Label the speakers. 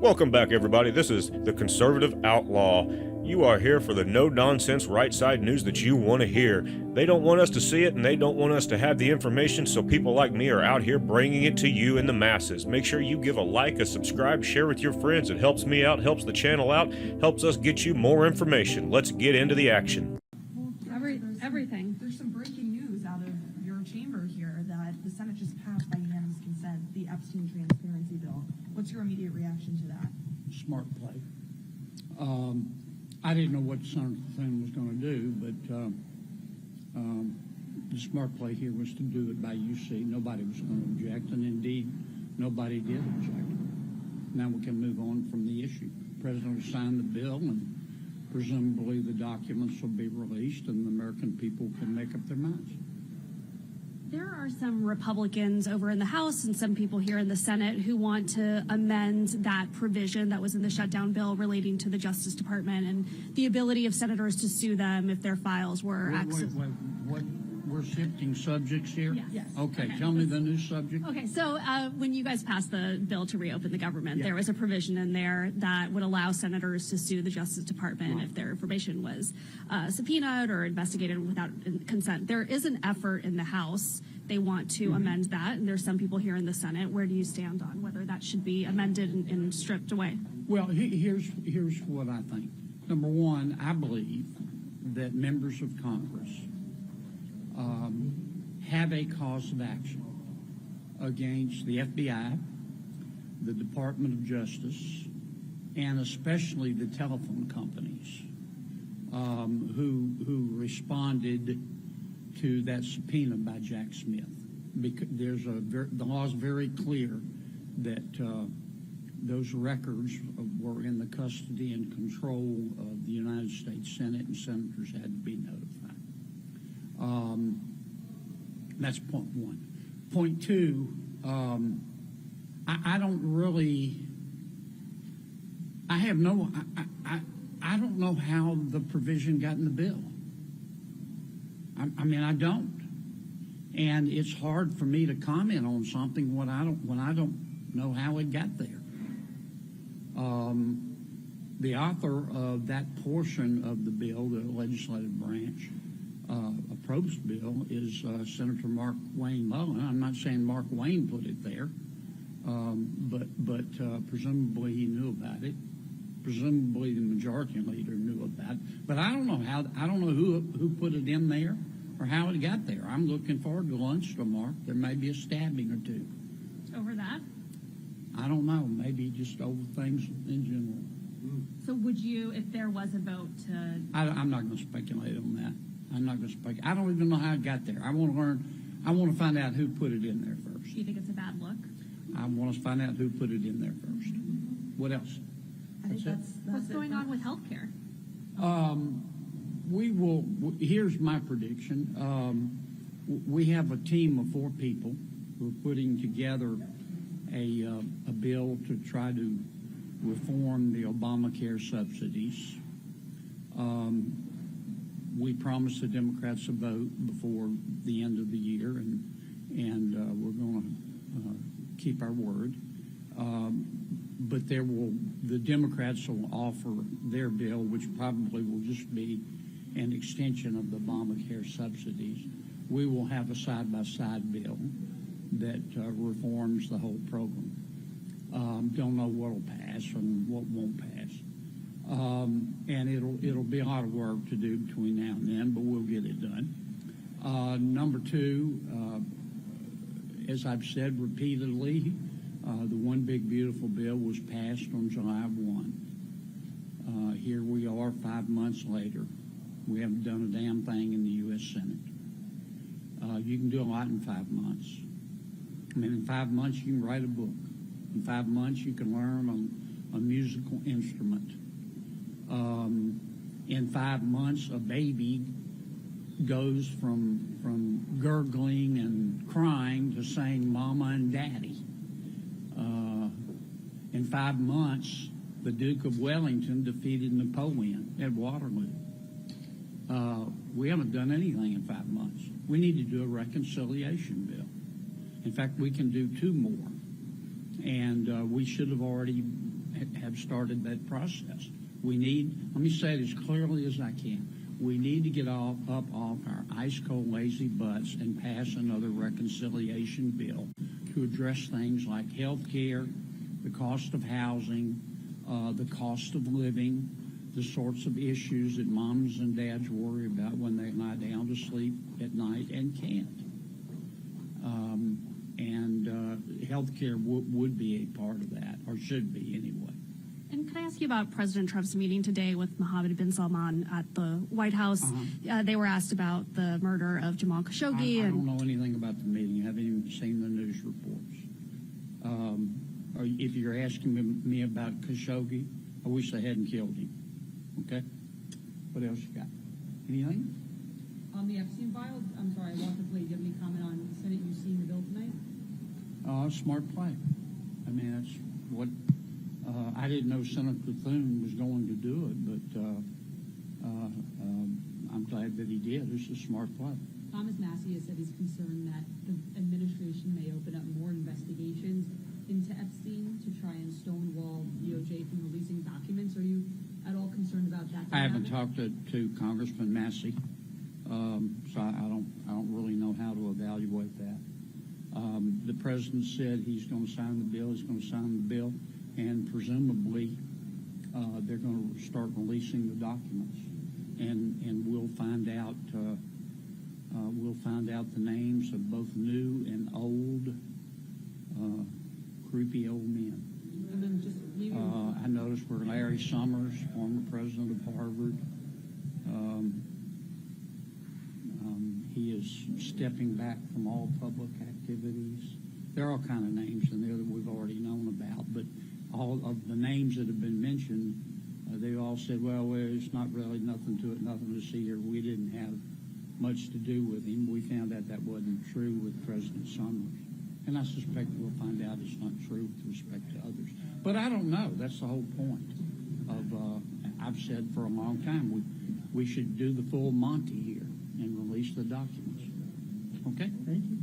Speaker 1: Welcome back, everybody. This is the Conservative Outlaw. You are here for the no-nonsense right-side news that you want to hear. They don't want us to see it, and they don't want us to have the information, so people like me are out here bringing it to you in the masses. Make sure you give a like, a subscribe, share with your friends. It helps me out, helps the channel out, helps us get you more information. Let's get into the action.
Speaker 2: Everything.
Speaker 3: There's some breaking news out of your chamber here that the Senate just passed by unanimous consent the Epstein transparency bill. What's your immediate reaction to that?
Speaker 4: Smart play. I didn't know what Senator Flynn was going to do, but the smart play here was to do it by UC. Nobody was going to object, and indeed, nobody did object. Now we can move on from the issue. The President will sign the bill, and presumably the documents will be released, and the American people can make up their minds.
Speaker 2: There are some Republicans over in the House and some people here in the Senate who want to amend that provision that was in the shutdown bill relating to the Justice Department and the ability of senators to sue them if their files were accessed.
Speaker 4: What? We're shifting subjects here?
Speaker 2: Yes.
Speaker 4: Okay, tell me the new subject.
Speaker 2: Okay, so when you guys passed the bill to reopen the government, there was a provision in there that would allow senators to sue the Justice Department if their information was subpoenaed or investigated without consent. There is an effort in the House. They want to amend that, and there's some people here in the Senate. Where do you stand on whether that should be amended and stripped away?
Speaker 4: Well, here's what I think. Number one, I believe that members of Congress have a cause of action against the FBI, the Department of Justice, and especially the telephone companies who responded to that subpoena by Jack Smith. Because the law is very clear that those records were in the custody and control of the United States Senate, and senators had to be notified. That's point one. Point two, I don't really, I don't know how the provision got in the bill. I mean, I don't. And it's hard for me to comment on something when I don't know how it got there. The author of that portion of the bill, the legislative branch, approached bill is Senator Mark Wayne Mullen. I'm not saying Mark Wayne put it there, but presumably he knew about it. Presumably the majority leader knew about it. But I don't know who put it in there or how it got there. I'm looking forward to lunch tomorrow. There may be a stabbing or two.
Speaker 2: Over that?
Speaker 4: I don't know. Maybe just over things in general.
Speaker 2: So would you, if there was a vote to...
Speaker 4: I'm not going to speculate on that. I'm not going to speculate. I don't even know how it got there. I want to learn. I want to find out who put it in there first.
Speaker 2: Do you think it's a bad look?
Speaker 4: I want to find out who put it in there first. What else?
Speaker 3: I think that's
Speaker 2: What's going on with health care?
Speaker 4: We will. Here's my prediction. We have a team of 4 people who are putting together a bill to try to reform the Obamacare subsidies. We promised the Democrats a vote before the end of the year, and we're going to keep our word. But the Democrats will offer their bill, which probably will just be an extension of the Obamacare subsidies. We will have a side-by-side bill that reforms the whole program. Don't know what will pass and what won't pass. And it'll be a lot of work to do between now and then, but we'll get it done. Number two, as I've said repeatedly, the One Big Beautiful Bill was passed on July 1. Here we are 5 months later. We haven't done a damn thing in the U.S. Senate. You can do a lot in 5 months. I mean, in 5 months you can write a book. In 5 months you can learn a musical instrument. In 5 months a baby goes from gurgling and crying to saying mama and daddy. In 5 months, the Duke of Wellington defeated Napoleon at Waterloo. We haven't done anything in 5 months. We need to do a reconciliation bill. In fact, we can do 2 more. And we should have already have started that process. We need, let me say it as clearly as I can, we need to get up off our ice-cold lazy butts and pass another reconciliation bill to address things like health care, the cost of housing, the cost of living, the sorts of issues that moms and dads worry about when they lie down to sleep at night and can't. Health care would be a part of that, or should be anyway.
Speaker 2: And can I ask you about President Trump's meeting today with Mohammed bin Salman at the White House? They were asked about the murder of Jamal Khashoggi.
Speaker 4: I don't know anything about the meeting. I haven't even seen the news reports. If you're asking me about Khashoggi, I wish they hadn't killed him. Okay? What else you got? Anything?
Speaker 5: On the Epstein file, I'm sorry, I walked up late. Do you have any comment on Senate you see in the bill tonight?
Speaker 4: Smart play. I mean, that's what I didn't know Senator Thune was going to do it, but I'm glad that he did. It's a smart play.
Speaker 5: Thomas Massey has said he's concerned that the administration may open up more investigations into Epstein to try and stonewall DOJ from releasing documents. Are you at all concerned about that?
Speaker 4: I haven't talked to Congressman Massey, so I don't really know how to evaluate that. The president said he's going to sign the bill. He's going to sign the bill, and presumably they're going to start releasing the documents, and we'll find out. We'll find out the names of both new and old, creepy old men.
Speaker 5: And then just maybe
Speaker 4: I noticed where Larry Summers, former president of Harvard, he is stepping back from all public activities. There are all kind of names in there that we've already known about, but all of the names that have been mentioned, they all said, well, it's not really nothing to it, nothing to see here. We didn't have much to do with him. We found out that wasn't true with President Summers. And I suspect we'll find out it's not true with respect to others. But I don't know. That's the whole point of, I've said for a long time, we should do the full Monty here and release the documents. Okay?
Speaker 6: Thank you.